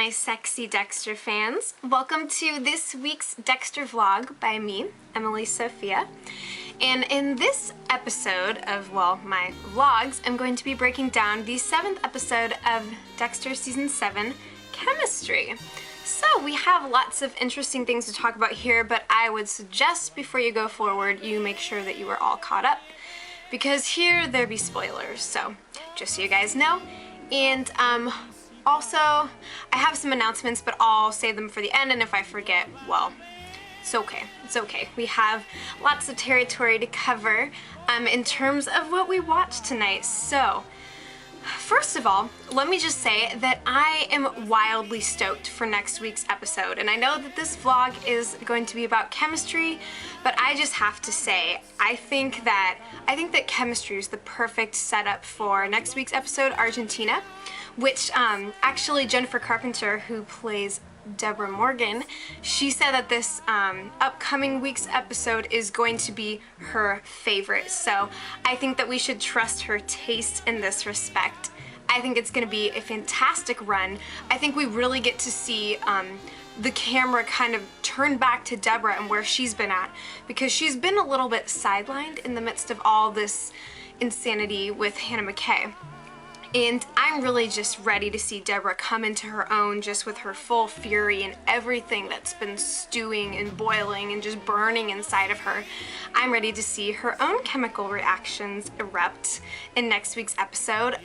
my sexy Dexter fans. Welcome to this week's Dexter vlog by me, Emily Sophia. And in this episode of, well, my vlogs, I'm going to be breaking down the 7th episode of Dexter Season 7, Chemistry. So we have lots of interesting things to talk about here, but I would suggest before you go forward, you make sure that you are all caught up, because here there be spoilers, so just so you guys know. And also, I have some announcements, but I'll save them for the end, and if I forget, well, it's okay. It's okay. We have lots of territory to cover in terms of what we watched tonight. So, first of all, let me just say that I am wildly stoked for next week's episode. And I know that this vlog is going to be about chemistry, but I just have to say, I think that chemistry is the perfect setup for next week's episode, Argentina, which actually Jennifer Carpenter, who plays Deborah Morgan, she said that this upcoming week's episode is going to be her favorite. So I think that we should trust her taste in this respect. I think it's going to be a fantastic run. I think we really get to see the camera kind of turn back to Deborah and where she's been at, because she's been a little bit sidelined in the midst of all this insanity with Hannah McKay. And I'm really just ready to see Deborah come into her own, just with her full fury and everything that's been stewing and boiling and just burning inside of her. I'm ready to see her own chemical reactions erupt in next week's episode.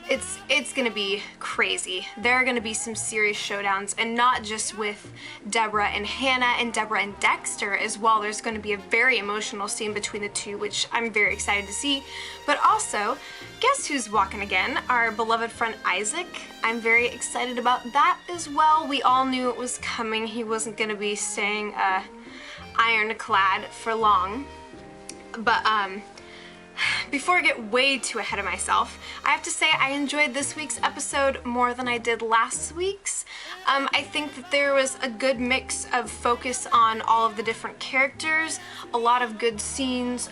It's gonna be crazy. There are gonna be some serious showdowns, and not just with Deborah and Hannah and Deborah and Dexter as well. There's gonna be a very emotional scene between the two, which I'm very excited to see. But also, guess who's walking again? Our beloved friend Isaac. I'm very excited about that as well. We all knew it was coming. He wasn't gonna be staying ironclad for long. But before I get way too ahead of myself, I have to say I enjoyed this week's episode more than I did last week's. I think that there was a good mix of focus on all of the different characters, a lot of good scenes,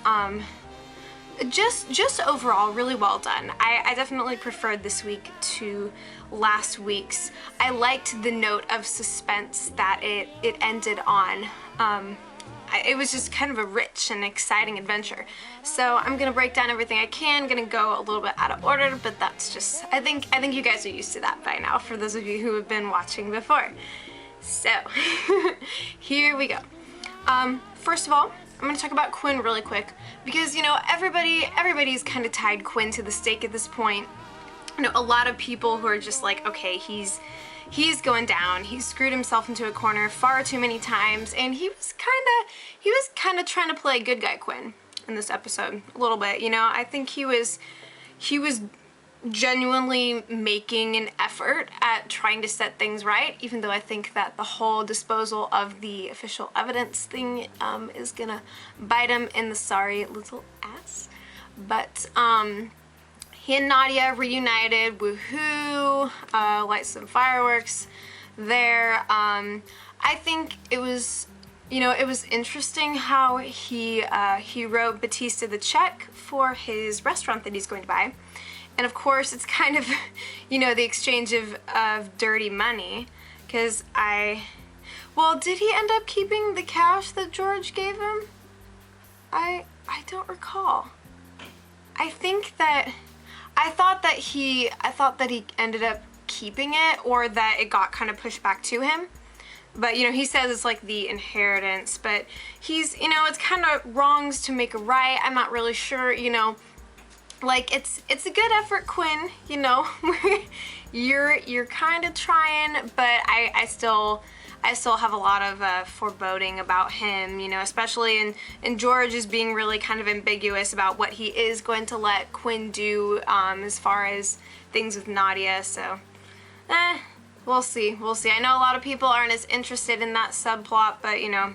just overall really well done. I definitely preferred this week to last week's. I liked the note of suspense that it ended on. It was just kind of a rich and exciting adventure. So I'm gonna break down everything I can, gonna go a little bit out of order, but that's just, I think you guys are used to that by now, for those of you who have been watching before. So, here we go. First of all, I'm gonna talk about Quinn really quick, because, you know, everybody's kind of tied Quinn to the stake at this point. You know, a lot of people who are just like, okay, he's going down. He's screwed himself into a corner far too many times, and he was kind of trying to play good guy Quinn in this episode a little bit. You know, I think he was genuinely making an effort at trying to set things right, even though I think that the whole disposal of the official evidence thing is gonna bite him in the sorry little ass. But he and Nadia reunited, woohoo, light some fireworks there. I think it was, you know, it was interesting how he wrote Batista the check for his restaurant that he's going to buy. And of course, it's kind of, you know, the exchange of dirty money, because well, did he end up keeping the cash that George gave him? I don't recall. I thought that he ended up keeping it, or that it got kind of pushed back to him. But, you know, he says it's like the inheritance, but he's, you know, it's kind of wrongs to make a right. I'm not really sure, you know, like it's a good effort, Quinn, you know. you're kind of trying, but I still have a lot of foreboding about him, you know, especially in George is being really kind of ambiguous about what he is going to let Quinn do as far as things with Nadia, so we'll see. I know a lot of people aren't as interested in that subplot, but, you know,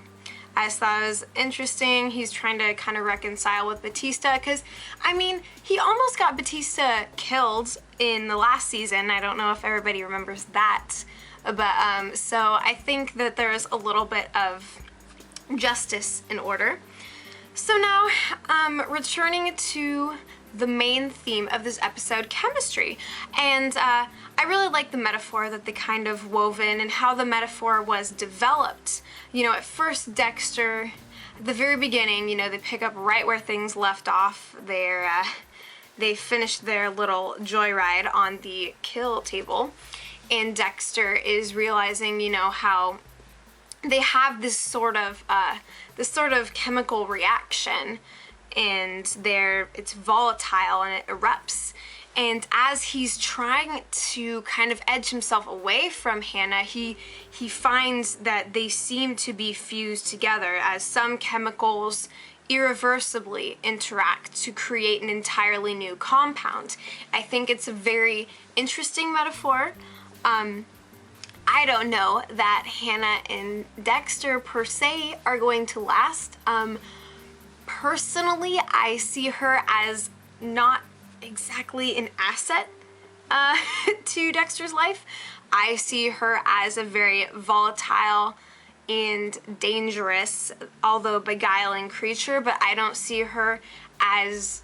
I just thought it was interesting. He's trying to kind of reconcile with Batista, because, I mean, he almost got Batista killed in the last season. I don't know if everybody remembers that. But, so I think that there's a little bit of justice in order. So now, returning to the main theme of this episode, chemistry. And I really like the metaphor that they kind of wove in and how the metaphor was developed. You know, at first Dexter, at the very beginning, you know, they pick up right where things left off. They finished their little joyride on the kill table, and Dexter is realizing, you know, how they have this sort of chemical reaction, and it's volatile and it erupts. And as he's trying to kind of edge himself away from Hannah, he finds that they seem to be fused together as some chemicals irreversibly interact to create an entirely new compound. I think it's a very interesting metaphor. I don't know that Hannah and Dexter per se are going to last. Personally, I see her as not exactly an asset to Dexter's life. I see her as a very volatile and dangerous, although beguiling creature, but I don't see her as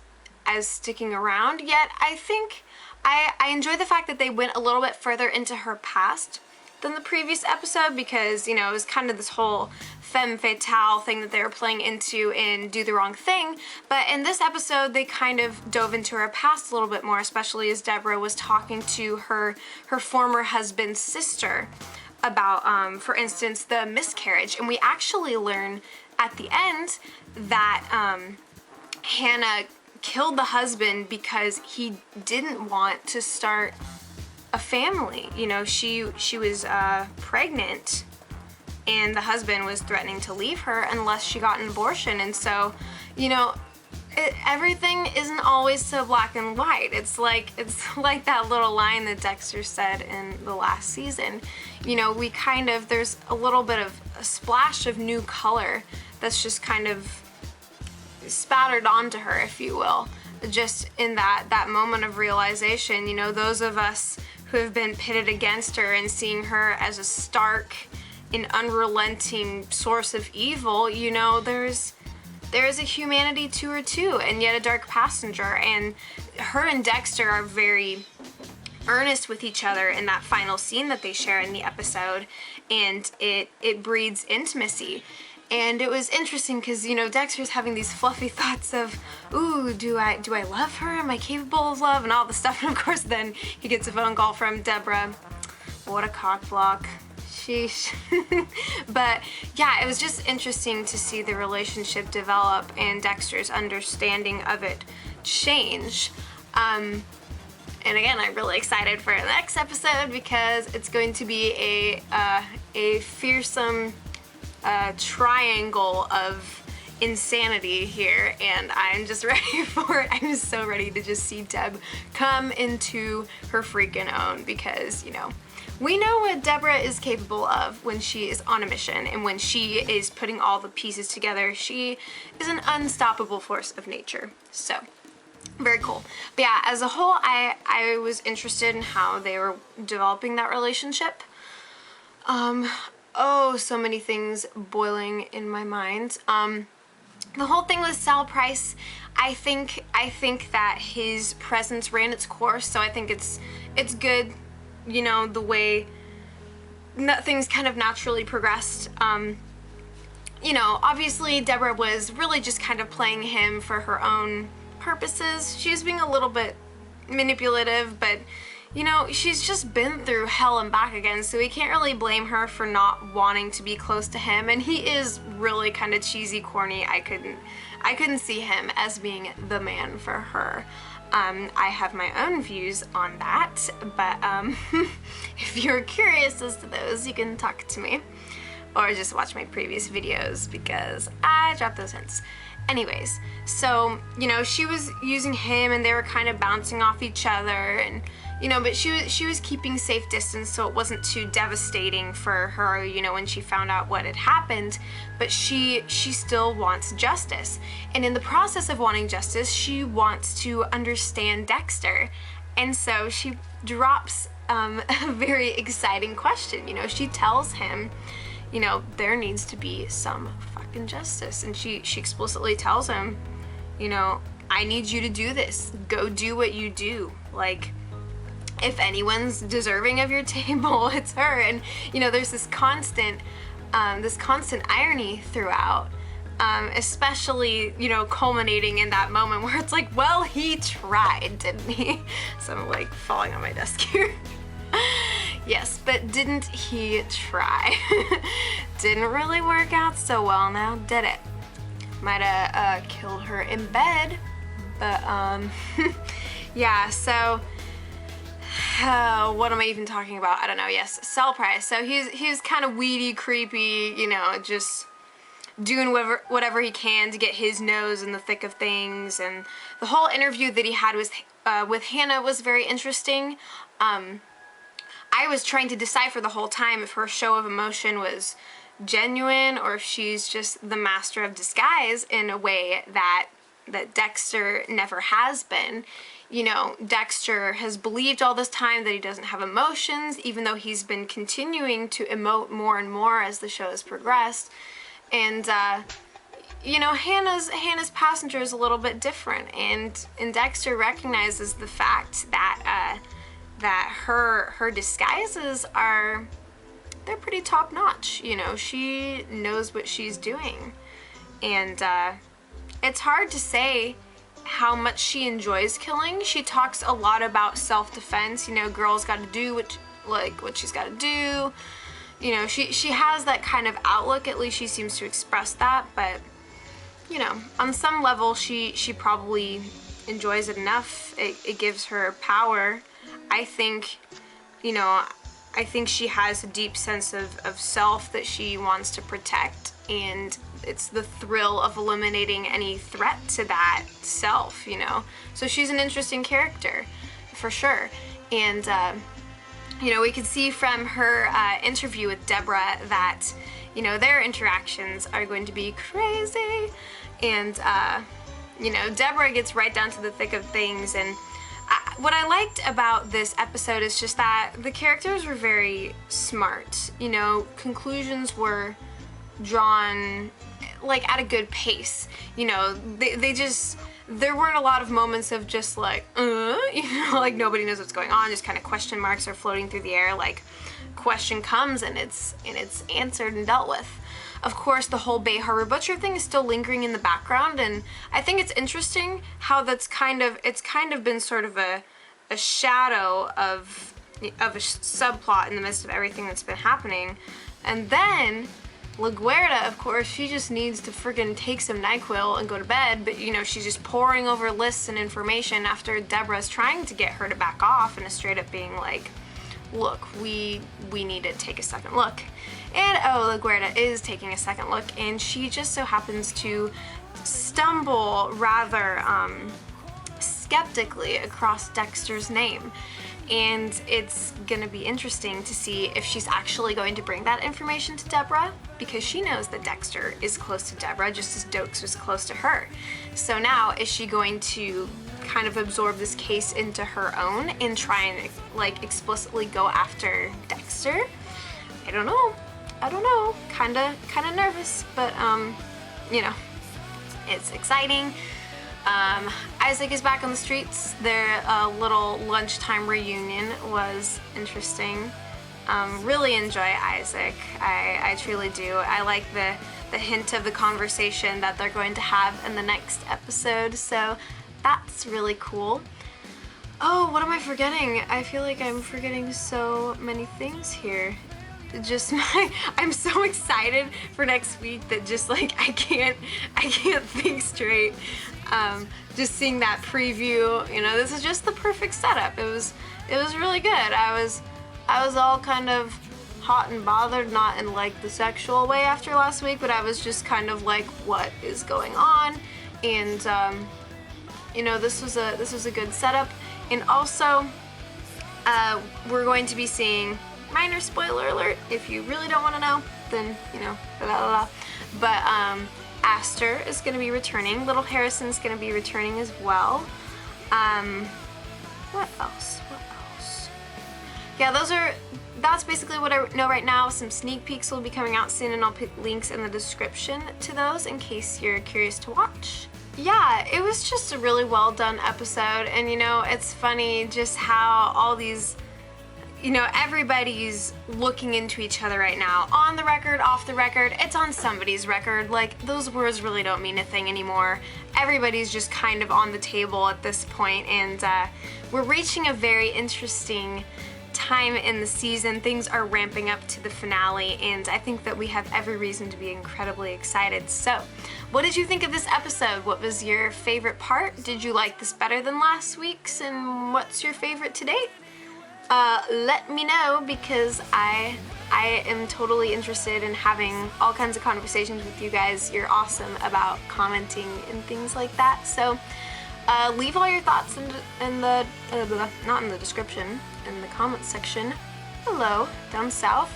sticking around yet. I think I enjoy the fact that they went a little bit further into her past than the previous episode, because, you know, it was kind of this whole femme fatale thing that they were playing into in Do the Wrong Thing. But in this episode, they kind of dove into her past a little bit more, especially as Deborah was talking to her former husband's sister about, for instance, the miscarriage. And we actually learn at the end that Hannah killed the husband because he didn't want to start a family. You know, she was pregnant, and the husband was threatening to leave her unless she got an abortion. And so, you know, everything isn't always so black and white. It's like that little line that Dexter said in the last season. You know, there's a little bit of a splash of new color that's just kind of spattered onto her, if you will, just in that moment of realization. You know, those of us who have been pitted against her and seeing her as a stark and unrelenting source of evil, you know, there is a humanity to her too, and yet a dark passenger. And her and Dexter are very earnest with each other in that final scene that they share in the episode, and it breeds intimacy. And it was interesting because, you know, Dexter's having these fluffy thoughts of, ooh, do I love her? Am I capable of love? And all the stuff. And of course, then he gets a phone call from Deborah. What a cock block. Sheesh. But yeah, it was just interesting to see the relationship develop and Dexter's understanding of it change. And again, I'm really excited for the next episode because it's going to be a fearsome triangle of insanity here, and I'm just ready for it. I'm just so ready to just see Deb come into her freaking own, because, you know, we know what Deborah is capable of when she is on a mission and when she is putting all the pieces together. She is an unstoppable force of nature. So very cool. But yeah, as a whole, I was interested in how they were developing that relationship. Oh, so many things boiling in my mind. The whole thing with Sal Price, I think that his presence ran its course, so I think it's good, you know, the way that things kind of naturally progressed. You know, obviously Deborah was really just kind of playing him for her own purposes. She was being a little bit manipulative, but you know, she's just been through hell and back again, so we can't really blame her for not wanting to be close to him. And he is really kind of cheesy, corny. I couldn't see him as being the man for her. I have my own views on that, but if you're curious as to those, you can talk to me or just watch my previous videos because I dropped those hints. Anyways, so, you know, she was using him and they were kind of bouncing off each other, and you know, but she was keeping safe distance, so it wasn't too devastating for her, you know, when she found out what had happened. But she still wants justice, and in the process of wanting justice, she wants to understand Dexter, and so she drops a very exciting question. You know, she tells him, you know, there needs to be some fucking justice, and she explicitly tells him, you know, I need you to do this. Go do what you do. Like, if anyone's deserving of your table, it's her. And, you know, there's this constant irony throughout, especially, you know, culminating in that moment where it's like, well, he tried, didn't he? So I'm like falling on my desk here. Yes, but didn't he try? Didn't really work out so well now, did it? Might have killed her in bed, but yeah, so what am I even talking about? I don't know. Yes, sell price. So he's kind of weedy, creepy, you know, just doing whatever he can to get his nose in the thick of things. And the whole interview that he had with Hannah was very interesting. I was trying to decipher the whole time if her show of emotion was genuine or if she's just the master of disguise in a way that Dexter never has been. You know, Dexter has believed all this time that he doesn't have emotions, even though he's been continuing to emote more and more as the show has progressed. And you know, Hannah's passenger is a little bit different, and Dexter recognizes the fact that her disguises they're pretty top notch. You know, she knows what she's doing, and it's hard to say how much she enjoys killing. She talks a lot about self-defense. You know, girls got to do what she's got to do. You know, she has that kind of outlook. At least she seems to express that. But you know, on some level, she probably enjoys it enough. It gives her power. I think, you know, I think she has a deep sense of self that she wants to protect, and it's the thrill of eliminating any threat to that self, you know. So she's an interesting character, for sure. And, you know, we could see from her interview with Deborah that, you know, their interactions are going to be crazy. And, you know, Deborah gets right down to the thick of things. And what I liked about this episode is just that the characters were very smart. You know, conclusions were drawn like at a good pace. You know, there weren't a lot of moments of just like, you know, like nobody knows what's going on, just kind of question marks are floating through the air, like question comes and it's answered and dealt with. Of course, the whole Bay Harbor Butcher thing is still lingering in the background, and I think it's interesting how it's kind of been sort of a shadow of a subplot in the midst of everything that's been happening. And then LaGuerta, of course, she just needs to friggin' take some NyQuil and go to bed, but you know, she's just poring over lists and information after Deborah's trying to get her to back off and straight up being like, look, we need to take a second look. And oh, LaGuerta is taking a second look, and she just so happens to stumble rather skeptically across Dexter's name. And it's gonna be interesting to see if she's actually going to bring that information to Deborah, because she knows that Dexter is close to Deborah just as Dokes was close to her. So now, is she going to kind of absorb this case into her own and try and like explicitly go after Dexter? I don't know. Kinda nervous, but you know, it's exciting. Isaac is back on the streets. Their little lunchtime reunion was interesting. Really enjoy Isaac. I truly do. I like the hint of the conversation that they're going to have in the next episode, so that's really cool. Oh, what am I forgetting? I feel like I'm forgetting so many things here. I'm so excited for next week that just like I can't think straight. Just seeing that preview, you know, this is just the perfect setup. It was really good. I was all kind of hot and bothered, not in like the sexual way after last week, but I was just kind of like, what is going on? And you know, this was a good setup. And also, we're going to be seeing, minor spoiler alert, if you really don't want to know, then, you know, blah, blah, blah. But Aster is going to be returning. Little Harrison's going to be returning as well. What else? Yeah, that's basically what I know right now. Some sneak peeks will be coming out soon, and I'll put links in the description to those in case you're curious to watch. Yeah, it was just a really well done episode, and you know, it's funny just how all these, you know, everybody's looking into each other right now. On the record, off the record, it's on somebody's record. Like, those words really don't mean a thing anymore. Everybody's just kind of on the table at this point, and we're reaching a very interesting time in the season. Things are ramping up to the finale, and I think that we have every reason to be incredibly excited. So, what did you think of this episode? What was your favorite part? Did you like this better than last week's? And what's your favorite to date? Let me know, because I am totally interested in having all kinds of conversations with you guys. You're awesome about commenting and things like that. So leave all your thoughts in the not in the description, in the comments section below down south,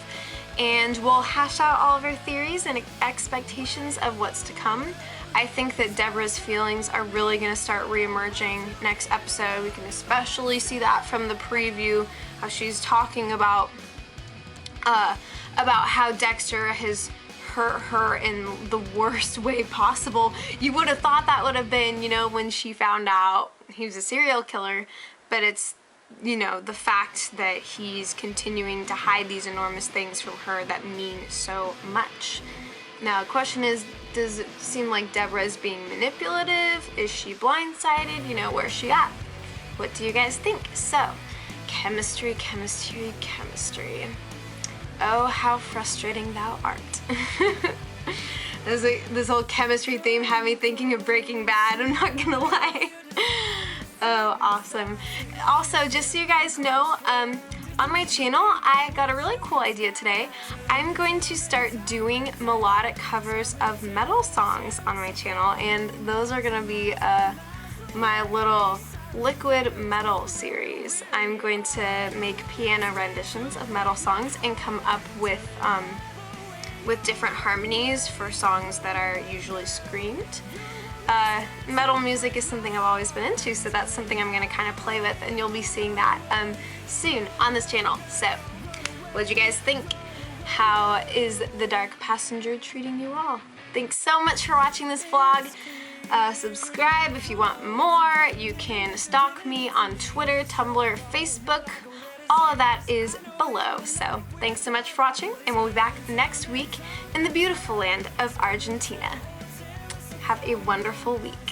and we'll hash out all of our theories and expectations of what's to come. I think that Deborah's feelings are really going to start re-emerging next episode. We can especially see that from the preview, how she's talking about how Dexter has hurt her in the worst way possible. You would have thought that would have been, you know, when she found out he was a serial killer, but it's, you know, the fact that he's continuing to hide these enormous things from her that mean so much. Now, the question is, does it seem like Deborah is being manipulative? Is she blindsided? You know, where's she at? What do you guys think? So, chemistry, chemistry, chemistry. Oh, how frustrating thou art. This whole chemistry theme had me thinking of Breaking Bad, I'm not gonna lie. Oh, awesome. Also, just so you guys know, on my channel, I got a really cool idea today. I'm going to start doing melodic covers of metal songs on my channel, and those are gonna be my little liquid metal series. I'm going to make piano renditions of metal songs and come up with different harmonies for songs that are usually screamed. Metal music is something I've always been into, so that's something I'm going to kind of play with, and you'll be seeing that soon on this channel. So, what do you guys think? How is the Dark Passenger treating you all? Thanks so much for watching this vlog. Subscribe if you want more. You can stalk me on Twitter, Tumblr, Facebook. All of that is below. So, thanks so much for watching, and we'll be back next week in the beautiful land of Argentina. Have a wonderful week.